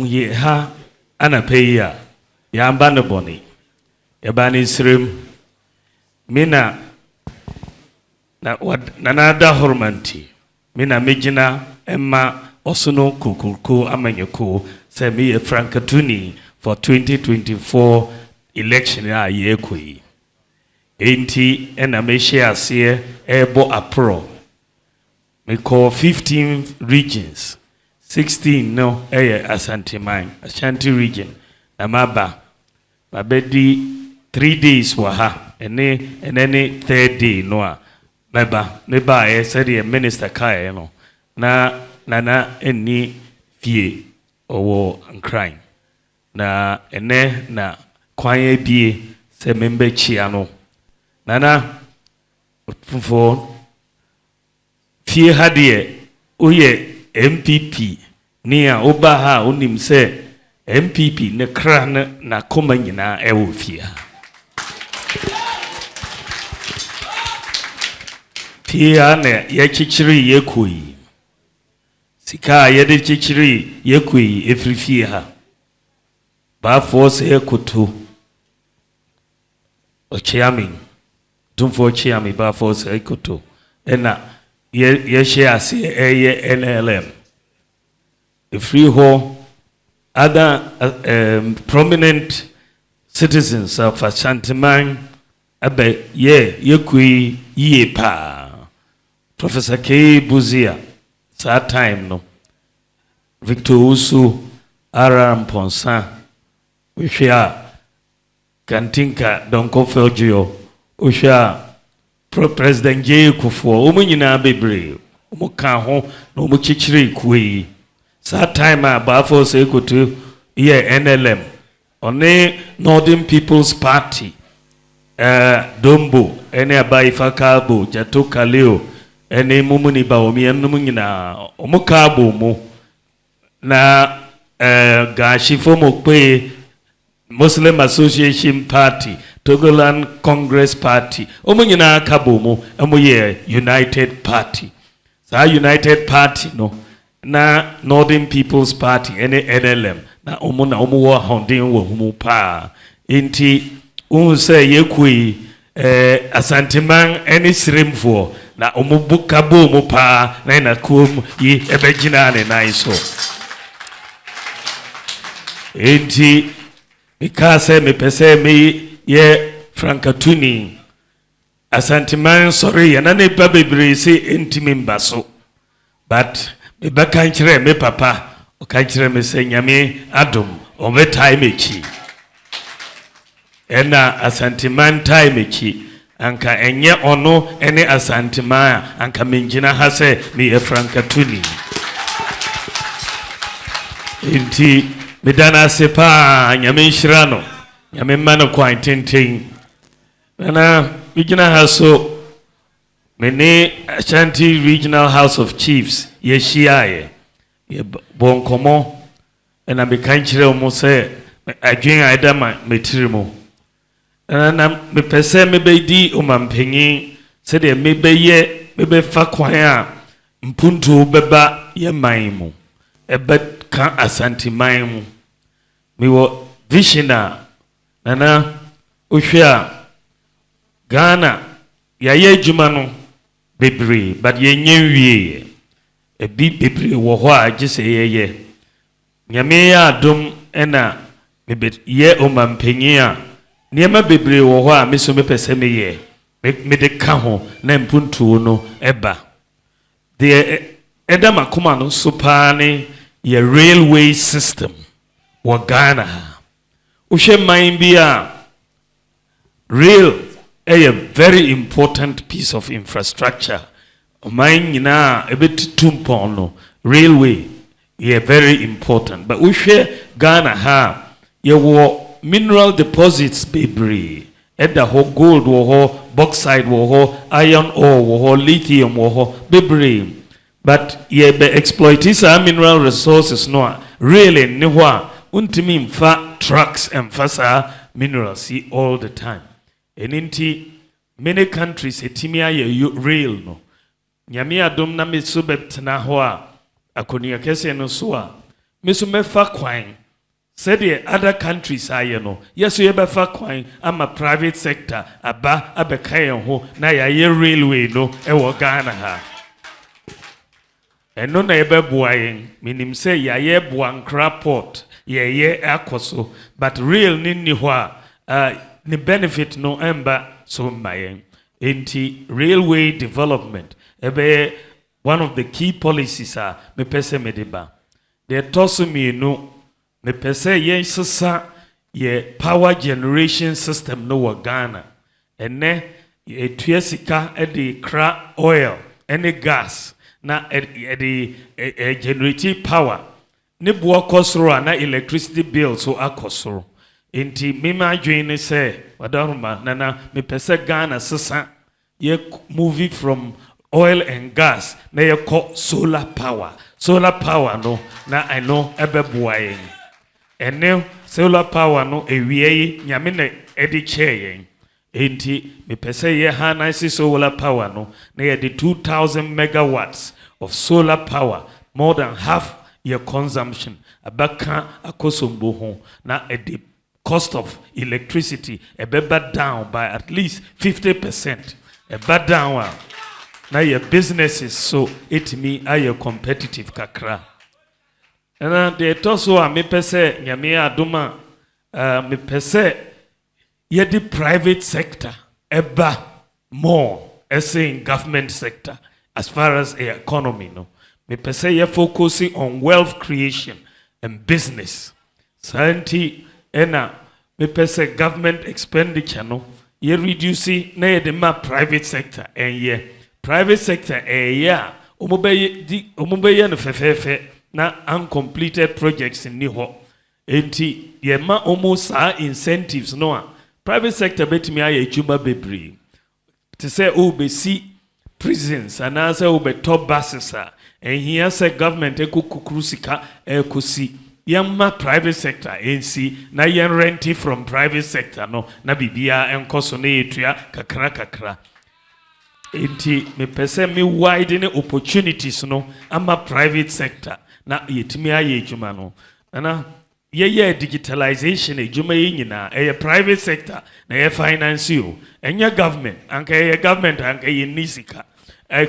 ye ha anapeya yamba no boni yabani srim mina na nada hormanti mina mejina emma osono kukulku amanyeko se me frankatuni for 2024 election a yekui enti ena me share se ebo apro me call 15 regions 16 no Asantehene Ashanti region amaba babedi 3 days wa ha ene third day no a meba said the minister kai no na nana eni fie owo crime na ene na kwanye bie se membe chia no nana fo fie hadie oye MPP ni a oba ha onim se MPP ne kra na koma nyina ewo fie fie na ye chichiri ye koi sika yede chichiri ye koi efri fie ha ba force ye kutu o chiami tumfo chiami ba force ye kutu ena ye share se eye NLM free ho other prominent citizens of Asantehene abe ye kui ye pa Professor K Buzia that time no Victor Usu Aram Ponsa Ushia Kantinka Donko Felgio Usha President J Kufuor umunyina bebre umuka ho no muchichiri kui that time abafo se kutu ye NLM one Northern People's Party Dombo ene abai fakabo jatoka leo ene mumuni Bawumia nyina umuka bomo na gashi fomo pe Muslim Association Party Togoland Congress Party omunyina kabomo amoye United Party sa United Party no na Northern People's Party ene NLM na omuwo honden wo humu pa enti unse yekui Asantehene ene srimfo na omubuka bomo pa na kum yi ebegina ne naiso enti mikase mepese me ye frankatuni Asantehene sorry na ne babebre se enti mbaso but me baka nchire me papa o ka nchire me se nyame adom o be time echi ena Asantehene time echi anka enye ono ene Asantehene anka menjina ha se me e frankatuni inti medana sepa nyame nshirano nyame mano kwa tenten na mijina ha so mene Ashanti Regional House of Chiefs yeshiaye ye bonkomo ena mekanchire omo se adwen aidama metirimo na mepese mebedi omampanyi se de mebefa kwan a mpuntu beba ye manmu ebe kan Asantehene mu miwo vision na ohwe a Ghana ya ye adwuma no bebre but ye nyenwie ebi bebre wo ho a gise ye nyame ya adom ena ye omampanyi a niema bebre wo ho a meso mepese meye me de ka ho na mpuntu no eba de edama koma no supane ye railway system wo Ghana uhwe man bia rail a very important piece of infrastructure man nyina ebetitumpo no railway ye very important but uhwe Ghana ha ye wo mineral deposits bebre eda ho gold wo ho bauxite wo ho iron ore wo ho lithium wo ho bebre but ye be exploit these mineral resources no really ne ho a untimi mfa trucks and fasa minerals all the time eninti many countries etimia ye rail no nyame adom na meso betena ho a akoni akese no so a mefa kwan said the other countries are yes we be fa kwan ama private sector aba abeka ho na ya railway no e wo Ghana ha eno na ebe boayen minim say ya Buankra port ye akoso but real ni ho a ni benefit no emba so mayen enti railway development ebe one of the key policies are me pese medeba the tosumi no me pese yen sesa ye power generation system no wa Ghana ene etuasika ede kra oil ene gas na ede generate power ne bo akosoro na electricity bill so akosoro enti mema adwene se wadaruma nana me pese Ghana sesa ye moving from oil and gas na ye call solar power no na I know ebeboayen ene solar power no ewie nyame na edi cheyen enti me pese ye ha na solar power no na ye the 2000 megawatts of solar power more than half your consumption abaka akosombo ho na the cost of electricity ebeba down by at least 50% eba down na your businesses so it me are your competitive kakra. And the toso a me pese nyame adoma me pese ye the private sector eba more as in government sector as far as the economy no me pese ye focusing on wealth creation and business santi ena me pese government expenditure no ye reducing na ye the private sector and ye private sector yeah omobeye no fefefe na uncompleted projects ni ho enti ye ma almost incentives no a private sector betimi aye adwuma bebre to say be see prisons and answer be top buses and here say government ekukukuru sika ekosi yamma private sector ensi na yen rent from private sector no na bibia enkoso na etua kakra enti me pese me widen opportunities no ama private sector na yetimi aye adwuma no na ye digitalization adwuma yi nyina private sector na ye finance you enya government anka ye government anka ye nisika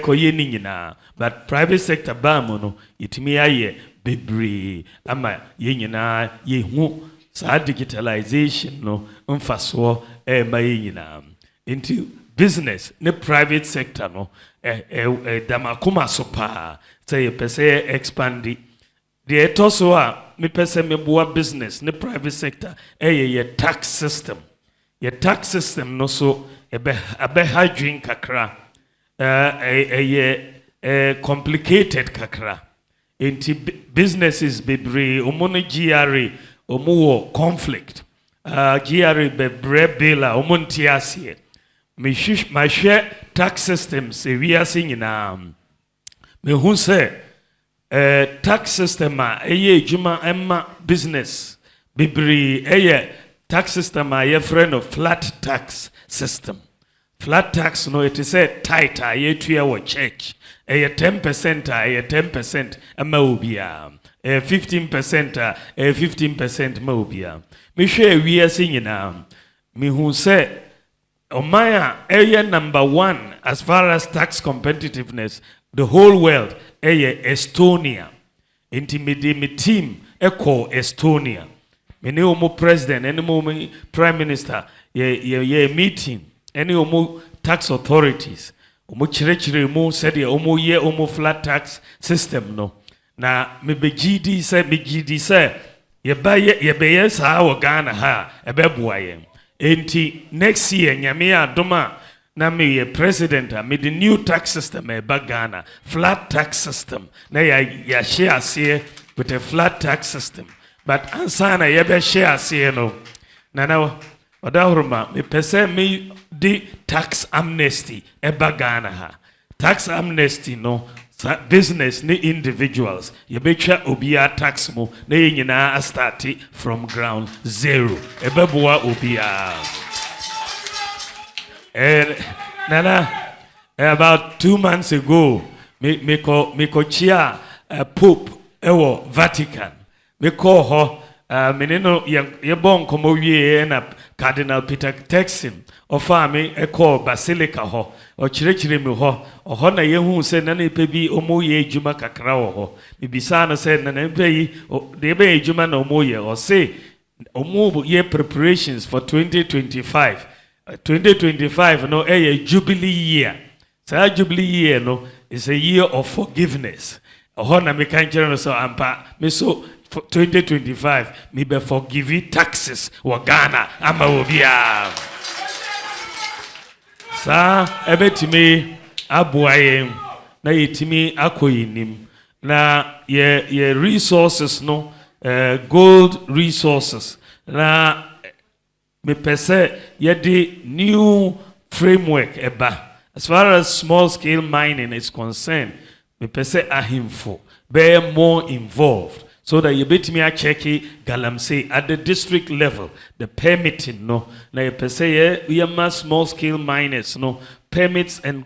koye ni nyina but private sector ba mo no yetimi aye bebre ama ye nyina ye hu sa digitalization no mfaso ma ye nyina enti business ne private sector no damakuma so pa say pese expand the etoso a me pese me boa business ne private sector ye tax system no so ebe hydrin kakra complicated kakra into businesses bebre omono GRA omo conflict GRA bebre bela omonti asie my share tax systems we are seeing na me hu say tax system juma emma business bibri tax system friend of flat tax system flat tax no it is a tight tuya wo church 10% 10% ama obia 15% 15% ma obia me share we are seeing na me hu say Omaya area number 1 as far as tax competitiveness the whole world Estonia intimidate team echo Estonia many omo president any omo prime minister ye meeting any omo tax authorities omo chire mo said omo ye omo flat tax system no na me be GD say ye be sa wo Ghana ha ebeboa ye enti next year nyame adoma na me president me the new tax system Ghana flat tax system na ya share say with a flat tax system but ansana ye be share say no na odahuruma me pese me the tax amnesty Ghana ha tax amnesty no business ni individuals ye betwa obia tax mo na ye nyina start from ground zero ebeboa obia nana about 2 months ago me ko chia pope ewo Vatican me call ho menino ye bon komo wie na Cardinal Peter Texim ofa me e call Basilica ho o chirechire me ho na ye hu se na pe bi omo ye ejuma kakra ho bibisa no se na pe yi de be ejuma na omo ye o se omo ye preparations for 2025 2025 no a jubilee year. So jubilee year no is a year of forgiveness. Na me kan kire no so ampa me so 2025 me be forgive taxes wa Ghana ama obia. Sa ebetimi aboaye na yetimi akoyinim na ye resources no gold resources na me pese yedi new framework eba as far as small scale mining is concerned. Me pese ahimfo be more involved so that you bet me a check galamsey at the district level the permitting no na you pese ye small scale miners no permits and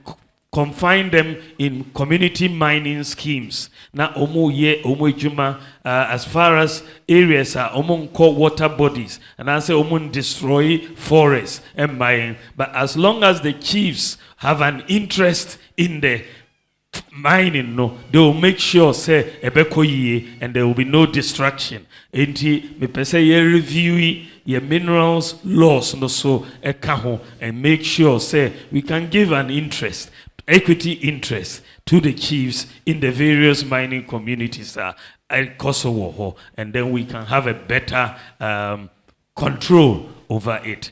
confine them in community mining schemes. Na omo ejuma as far as areas are omo water bodies and I say omo destroy forests and mine. But as long as the chiefs have an interest in the mining, no, they will make sure say ebeko ye and there will be no distraction. Enti me pese ye review ye minerals laws no so ekaho and make sure say we can give an interest. Equity interest to the chiefs in the various mining communities at Kosovo, and then we can have a better control over it.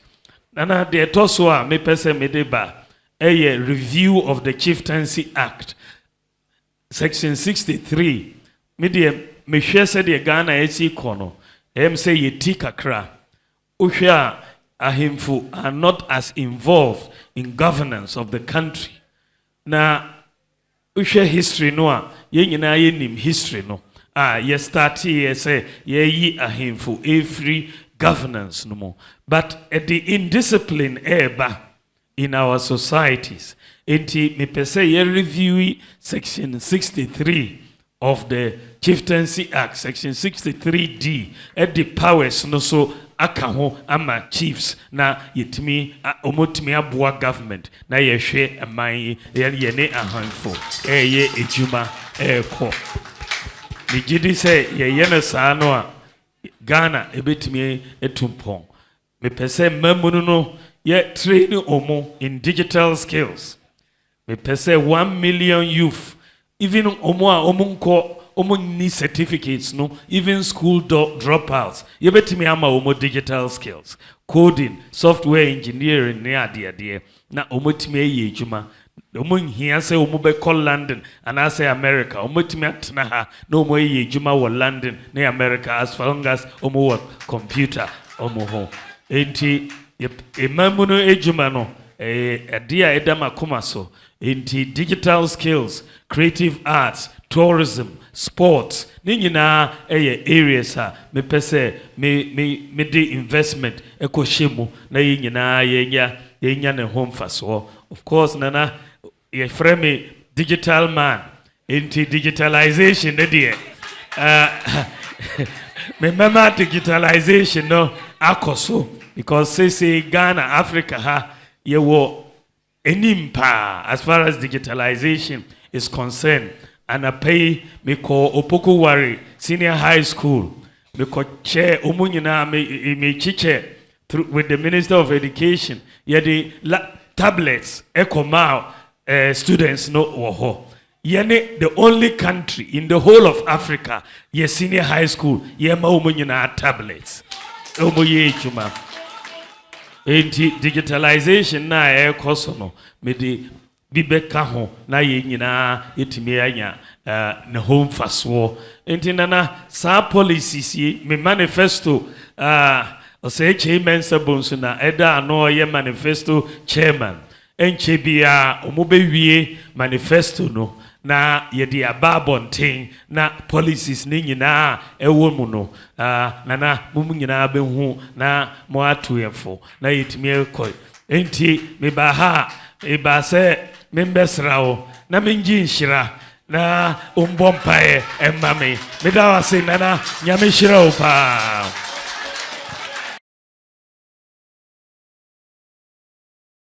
Nana de toswa me pese medeba a review of the Chieftaincy Act, Section 63. Me share said the Ghana esi kono. Say ye tikakra. Usha ahimfu are not as involved in governance of the country. Na ushe history no ye nyina ye nim history no ye start ye say ye yi ahimfo every governance no more, but the indiscipline eba in our societies enti me pese ye review section 63 of the Chieftaincy Act, section 63D at the powers no so akaho ama chiefs na yetimi omotimi aboa government na yehwe aman ye ne ahanfo ye ejuma ko ni gidi se ye ne saa no a Ghana ebetimi etumpon me pese mamunu no ye train omo in digital skills. Me pese 1 million youth even omo a omunko need certificates, no, even school dropouts. You bet me ama omo digital skills, coding, software engineering, dear. Na omo time ye juma. Omo here say omo be call London and I say America. Omo time atna ha no omo ye juma wo London ne America as long as omo work computer omo ho. Enti emamuno ejuma no dia edama komaso. Enti digital skills, creative arts, tourism, sports, ninyina areas me pese me de investment eko shemu na yinyina yenya ne home faso. Of course nana ye frame digital man into digitalization de me mama digitalization no akoso because say Ghana Africa ha ye wo enimpa as far as digitalization is concerned. And I pay me call Opoku Wari Senior High School. Me call chair Umunyina me chiche with the Minister of Education. Yeah, the tablets echo mao students no woho. Yene the only country in the whole of Africa. Ye senior high school. Ye ma Umunyina tablets. Umuye chuma. Enti digitalization na kosono me di bibeka ho na ye nyina etimi anya ne home faso enti nana sa policies me manifesto o say chairman sabonso na eda no ye manifesto chairman enche bia omobewie manifesto no na ye di ababonten na policies ni nyina ewo mu no nana mumu nyina be hu na mo atoyefo na yetimi ekoi enti me ba ha e ba se membesrao na menji nshira na umbompae emma me. Meda wase nana nyame hyira wo paa.